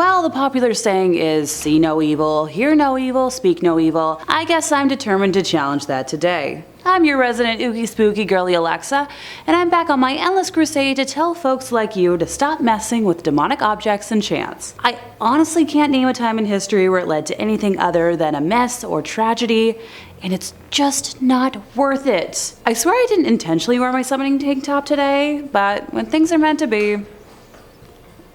Well, the popular saying is see no evil, hear no evil, speak no evil. I guess I'm determined to challenge that today. I'm your resident oogie spooky girly Alexa, and I'm back on my endless crusade to tell folks like you to stop messing with demonic objects and chants. I honestly can't name a time in history where it led to anything other than a mess or tragedy, and it's just not worth it. I swear I didn't intentionally wear my summoning tank top today, but when things are meant to be,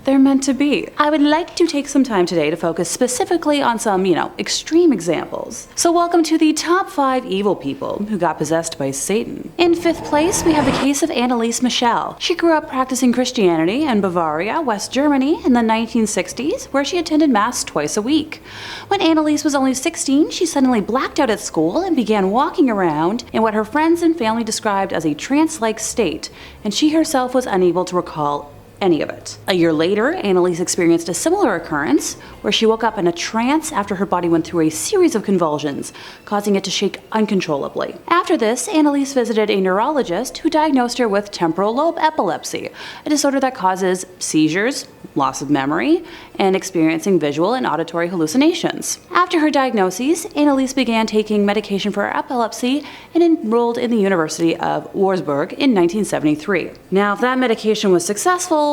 they're meant to be. I would like to take some time today to focus specifically on some, extreme examples. So welcome to the top 5 evil people who got possessed by Satan. In 5th place, we have the case of Anneliese Michel. She grew up practicing Christianity in Bavaria, West Germany in the 1960s, where she attended Mass twice a week. When Anneliese was only 16, she suddenly blacked out at school and began walking around in what her friends and family described as a trance-like state, and she herself was unable to recall any of it. A year later, Anneliese experienced a similar occurrence where she woke up in a trance after her body went through a series of convulsions, causing it to shake uncontrollably. After this, Anneliese visited a neurologist who diagnosed her with temporal lobe epilepsy, a disorder that causes seizures, loss of memory, and experiencing visual and auditory hallucinations. After her diagnoses, Anneliese began taking medication for her epilepsy and enrolled in the University of Würzburg in 1973. Now, if that medication was successful,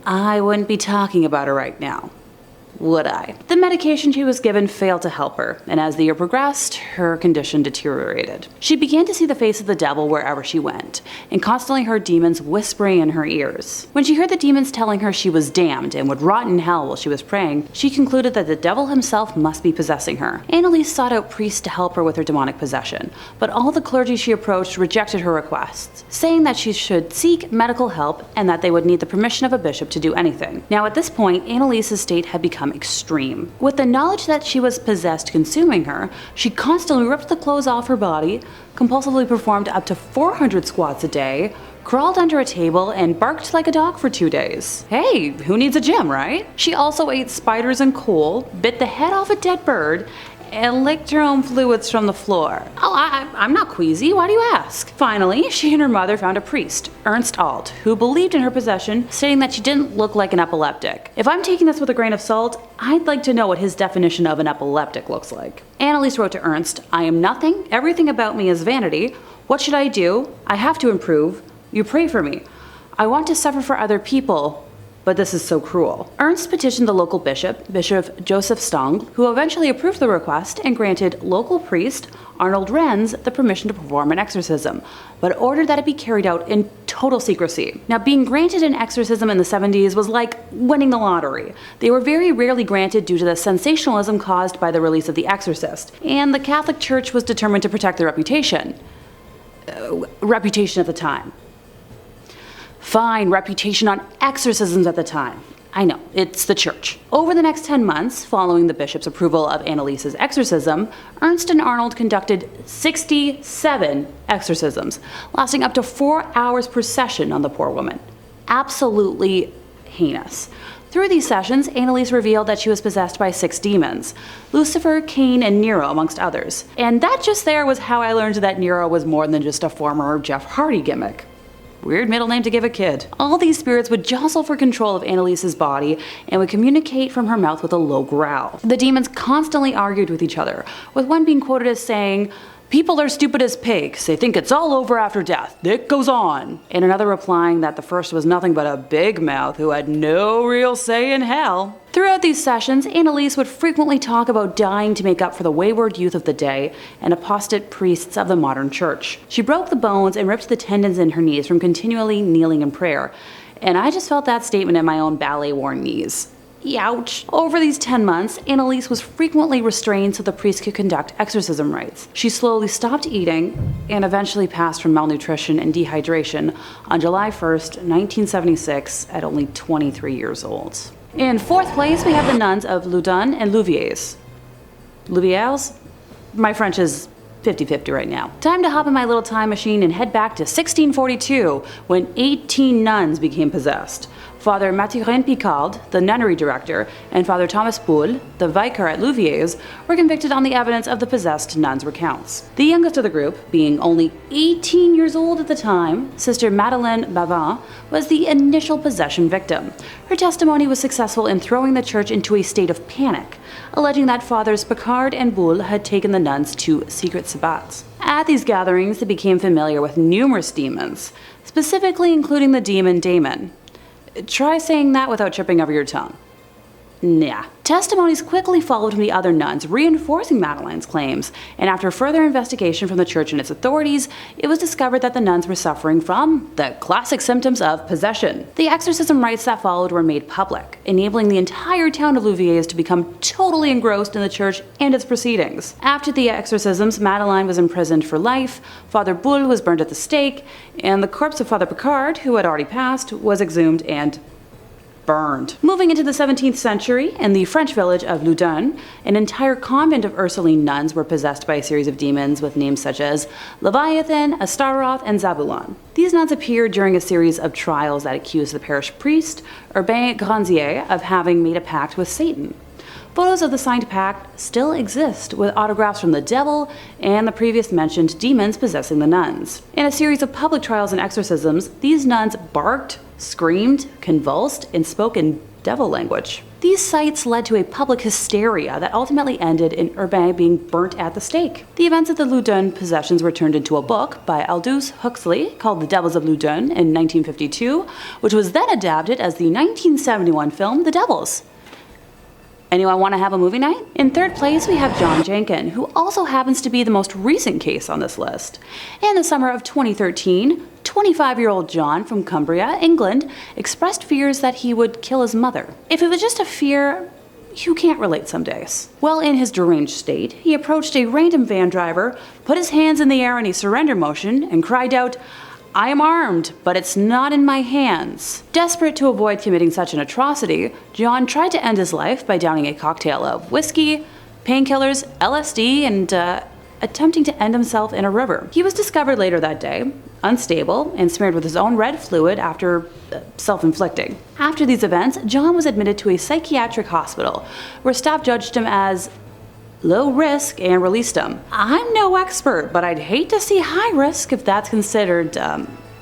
I wouldn't be talking about her right now, would I? The medication she was given failed to help her, and as the year progressed, her condition deteriorated. She began to see the face of the devil wherever she went, and constantly heard demons whispering in her ears. When she heard the demons telling her she was damned and would rot in hell while she was praying, she concluded that the devil himself must be possessing her. Anneliese sought out priests to help her with her demonic possession, but all the clergy she approached rejected her requests, saying that she should seek medical help and that they would need the permission of a bishop to do anything. Now at this point, Anneliese's state had become extreme. With the knowledge that she was possessed consuming her, she constantly ripped the clothes off her body, compulsively performed up to 400 squats a day, crawled under a table, and barked like a dog for 2 days. Hey, who needs a gym, right? She also ate spiders and coal, bit the head off a dead bird, and licked her own fluids from the floor. Oh, I'm not queasy, why do you ask? Finally, she and her mother found a priest, Ernst Alt, who believed in her possession, stating that she didn't look like an epileptic. If I'm taking this with a grain of salt, I'd like to know what his definition of an epileptic looks like. Anneliese wrote to Ernst, "I am nothing, everything about me is vanity. What should I do? I have to improve. You pray for me. I want to suffer for other people, but this is so cruel." Ernst petitioned the local bishop, Bishop Joseph Stang, who eventually approved the request and granted local priest Arnold Renz the permission to perform an exorcism, but ordered that it be carried out in total secrecy. Now, being granted an exorcism in the 70s was like winning the lottery. They were very rarely granted due to the sensationalism caused by the release of The Exorcist, and the Catholic Church was determined to protect their reputation. Reputation at the time. Fine, reputation on exorcisms at the time. I know, it's the church. Over the next 10 months, following the bishop's approval of Anneliese's exorcism, Ernst and Arnold conducted 67 exorcisms, lasting up to 4 hours per session on the poor woman. Absolutely heinous. Through these sessions, Anneliese revealed that she was possessed by 6 demons, Lucifer, Cain, and Nero, amongst others. And that just there was how I learned that Nero was more than just a former Jeff Hardy gimmick. Weird middle name to give a kid. All these spirits would jostle for control of Anneliese's body and would communicate from her mouth with a low growl. The demons constantly argued with each other, with one being quoted as saying, "People are stupid as pigs. They think it's all over after death. It goes on." And another replying that the first was nothing but a big mouth who had no real say in hell. Throughout these sessions, Anneliese would frequently talk about dying to make up for the wayward youth of the day and apostate priests of the modern church. She broke the bones and ripped the tendons in her knees from continually kneeling in prayer, and I just felt that statement in my own ballet-worn knees. Ouch. Over these 10 months, Anneliese was frequently restrained so the priest could conduct exorcism rites. She slowly stopped eating and eventually passed from malnutrition and dehydration on July 1st, 1976 at only 23 years old. In 4th place, we have the nuns of Loudon and Louviers. Louviers? My French is 50-50 right now. Time to hop in my little time machine and head back to 1642 when 18 nuns became possessed. Father Mathurin Picard, the nunnery director, and Father Thomas Boule, the vicar at Louviers, were convicted on the evidence of the possessed nuns' recounts. The youngest of the group, being only 18 years old at the time, Sister Madeleine Bavin, was the initial possession victim. Her testimony was successful in throwing the church into a state of panic, alleging that Fathers Picard and Boule had taken the nuns to secret sabbats. At these gatherings, they became familiar with numerous demons, specifically including the demon Damon. Try saying that without tripping over your tongue. Nah. Testimonies quickly followed from the other nuns, reinforcing Madeleine's claims, and after further investigation from the church and its authorities, it was discovered that the nuns were suffering from the classic symptoms of possession. The exorcism rites that followed were made public, enabling the entire town of Louviers to become totally engrossed in the church and its proceedings. After the exorcisms, Madeleine was imprisoned for life, Father Boule was burned at the stake, and the corpse of Father Picard, who had already passed, was exhumed and burned. Moving into the 17th century, in the French village of Loudon, an entire convent of Ursuline nuns were possessed by a series of demons with names such as Leviathan, Astaroth, and Zabulon. These nuns appeared during a series of trials that accused the parish priest, Urbain Grandier, of having made a pact with Satan. Photos of the signed pact still exist, with autographs from the devil and the previous mentioned demons possessing the nuns. In a series of public trials and exorcisms, these nuns barked, screamed, convulsed, and spoke in devil language. These sights led to a public hysteria that ultimately ended in Urbain being burnt at the stake. The events of the Loudon possessions were turned into a book by Aldous Huxley called The Devils of Loudon in 1952, which was then adapted as the 1971 film The Devils. Anyone want to have a movie night? In third place, we have John Jenkin, who also happens to be the most recent case on this list. In the summer of 2013, 25-year-old John from Cumbria, England, expressed fears that he would kill his mother. If it was just a fear, you can't relate some days. Well, in his deranged state, he approached a random van driver, put his hands in the air in a surrender motion, and cried out, "I am armed, but it's not in my hands." Desperate to avoid committing such an atrocity, John tried to end his life by downing a cocktail of whiskey, painkillers, LSD, and attempting to end himself in a river. He was discovered later that day, unstable, and smeared with his own red fluid after self-inflicting. After these events, John was admitted to a psychiatric hospital, where staff judged him as low risk and released him. I'm no expert, but I'd hate to see high risk if that's considered,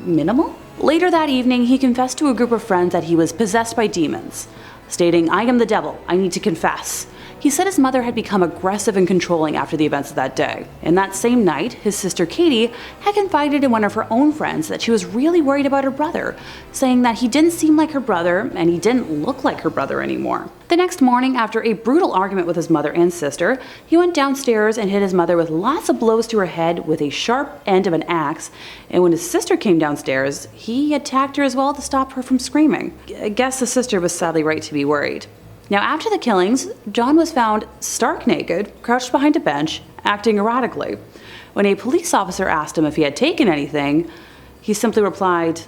minimal? Later that evening, he confessed to a group of friends that he was possessed by demons, stating, "I am the devil, I need to confess." He said his mother had become aggressive and controlling after the events of that day. And that same night, his sister Katie had confided in one of her own friends that she was really worried about her brother, saying that he didn't seem like her brother and he didn't look like her brother anymore. The next morning, after a brutal argument with his mother and sister, he went downstairs and hit his mother with lots of blows to her head with a sharp end of an axe, and when his sister came downstairs, he attacked her as well to stop her from screaming. I guess the sister was sadly right to be worried. Now, after the killings, John was found stark naked, crouched behind a bench, acting erratically. When a police officer asked him if he had taken anything, he simply replied,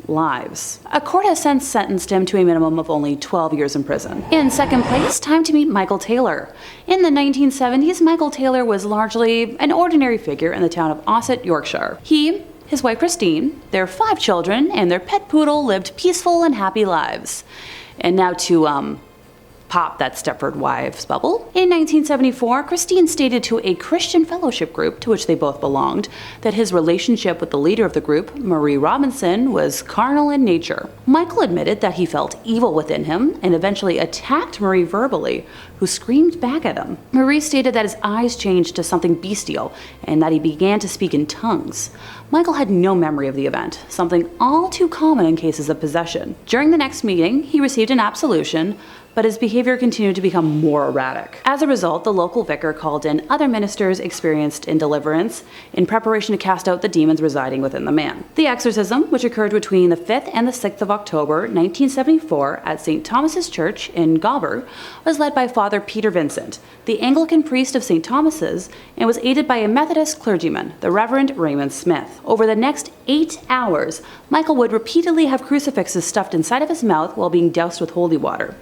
"Lives." A court has since sentenced him to a minimum of only 12 years in prison. In second place, time to meet Michael Taylor. In the 1970s, Michael Taylor was largely an ordinary figure in the town of Ossett, Yorkshire. He, his wife Christine, their 5 children, and their pet poodle lived peaceful and happy lives. And now to, pop that Stepford Wives bubble. In 1974, Christine stated to a Christian fellowship group to which they both belonged that his relationship with the leader of the group, Marie Robinson, was carnal in nature. Michael admitted that he felt evil within him and eventually attacked Marie verbally, who screamed back at him. Marie stated that his eyes changed to something bestial and that he began to speak in tongues. Michael had no memory of the event, something all too common in cases of possession. During the next meeting, he received an absolution, but his behavior continued to become more erratic. As a result, the local vicar called in other ministers experienced in deliverance in preparation to cast out the demons residing within the man. The exorcism, which occurred between the 5th and the 6th of October 1974 at St. Thomas's Church in Gobber, was led by Father Peter Vincent, the Anglican priest of St. Thomas's, and was aided by a Methodist clergyman, the Reverend Raymond Smith. Over the next 8 hours, Michael would repeatedly have crucifixes stuffed inside of his mouth while being doused with holy water.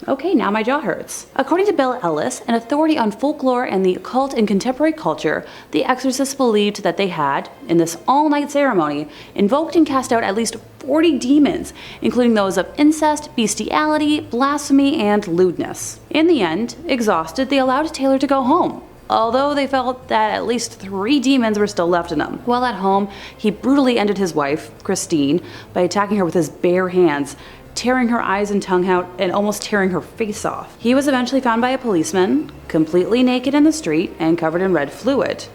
Okay, now my jaw hurts. According to Bill Ellis, an authority on folklore and the occult in contemporary culture, the exorcists believed that they had, in this all-night ceremony, invoked and cast out at least 40 demons, including those of incest, bestiality, blasphemy, and lewdness. In the end, exhausted, they allowed Taylor to go home, although they felt that at least 3 demons were still left in him. While at home, he brutally ended his wife, Christine, by attacking her with his bare hands, tearing her eyes and tongue out, and almost tearing her face off. He was eventually found by a policeman, completely naked in the street and covered in red fluid.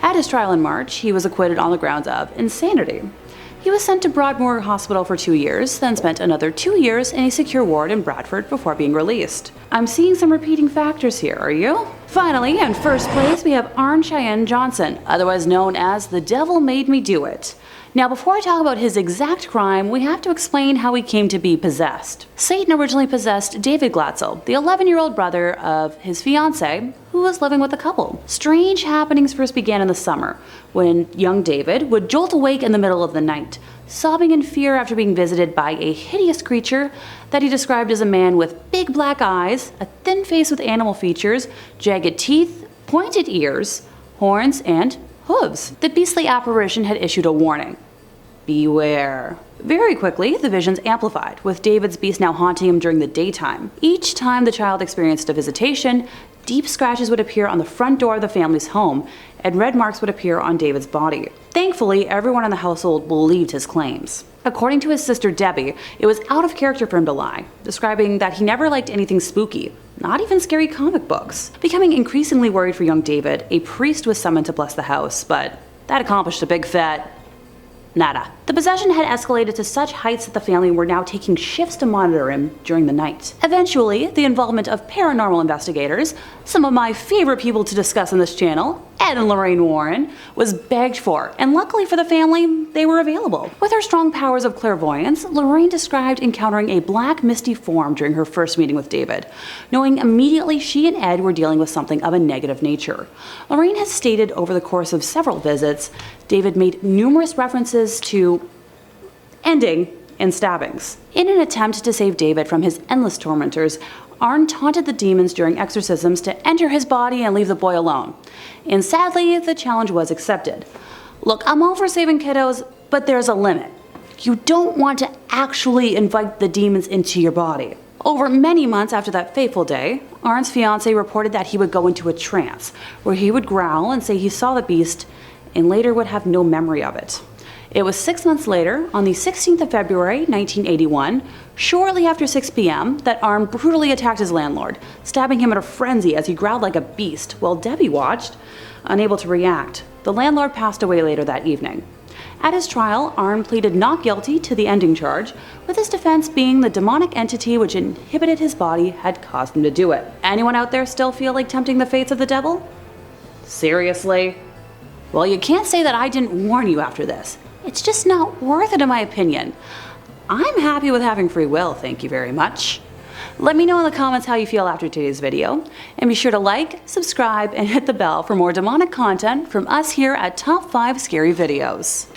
At his trial in March, he was acquitted on the grounds of insanity. He was sent to Broadmoor Hospital for 2 years, then spent another 2 years in a secure ward in Bradford before being released. I'm seeing some repeating factors here, are you? Finally, in first place, we have Arne Cheyenne Johnson, otherwise known as the Devil Made Me Do It. Now, before I talk about his exact crime, we have to explain how he came to be possessed. Satan originally possessed David Glatzel, the 11-year-old brother of his fiancée, who was living with the couple. Strange happenings first began in the summer, when young David would jolt awake in the middle of the night, sobbing in fear after being visited by a hideous creature that he described as a man with big black eyes, a thin face with animal features, jagged teeth, pointed ears, horns, and hooves. The beastly apparition had issued a warning. Beware. Very quickly, the visions amplified, with David's beast now haunting him during the daytime. Each time the child experienced a visitation, deep scratches would appear on the front door of the family's home, and red marks would appear on David's body. Thankfully, everyone in the household believed his claims. According to his sister Debbie, it was out of character for him to lie, describing that he never liked anything spooky, not even scary comic books. Becoming increasingly worried for young David, a priest was summoned to bless the house, but that accomplished a big fat nada. The possession had escalated to such heights that the family were now taking shifts to monitor him during the night. Eventually, the involvement of paranormal investigators, some of my favorite people to discuss on this channel, Ed and Lorraine Warren, was begged for, and luckily for the family, they were available. With her strong powers of clairvoyance, Lorraine described encountering a black misty form during her first meeting with David, knowing immediately she and Ed were dealing with something of a negative nature. Lorraine has stated over the course of several visits, David made numerous references to ending in stabbings. In an attempt to save David from his endless tormentors, Arne taunted the demons during exorcisms to enter his body and leave the boy alone. And sadly, the challenge was accepted. Look, I'm all for saving kiddos, but there's a limit. You don't want to actually invite the demons into your body. Over many months after that fateful day, Arne's fiancée reported that he would go into a trance, where he would growl and say he saw the beast, and later would have no memory of it. It was 6 months later, on the 16th of February, 1981, shortly after 6 p.m., that Arne brutally attacked his landlord, stabbing him in a frenzy as he growled like a beast, while Debbie watched, unable to react. The landlord passed away later that evening. At his trial, Arne pleaded not guilty to the ending charge, with his defense being the demonic entity which inhibited his body had caused him to do it. Anyone out there still feel like tempting the fates of the devil? Seriously? Well, you can't say that I didn't warn you after this. It's just not worth it in my opinion. I'm happy with having free will, thank you very much. Let me know in the comments how you feel after today's video, and be sure to like, subscribe, and hit the bell for more demonic content from us here at Top 5 Scary Videos.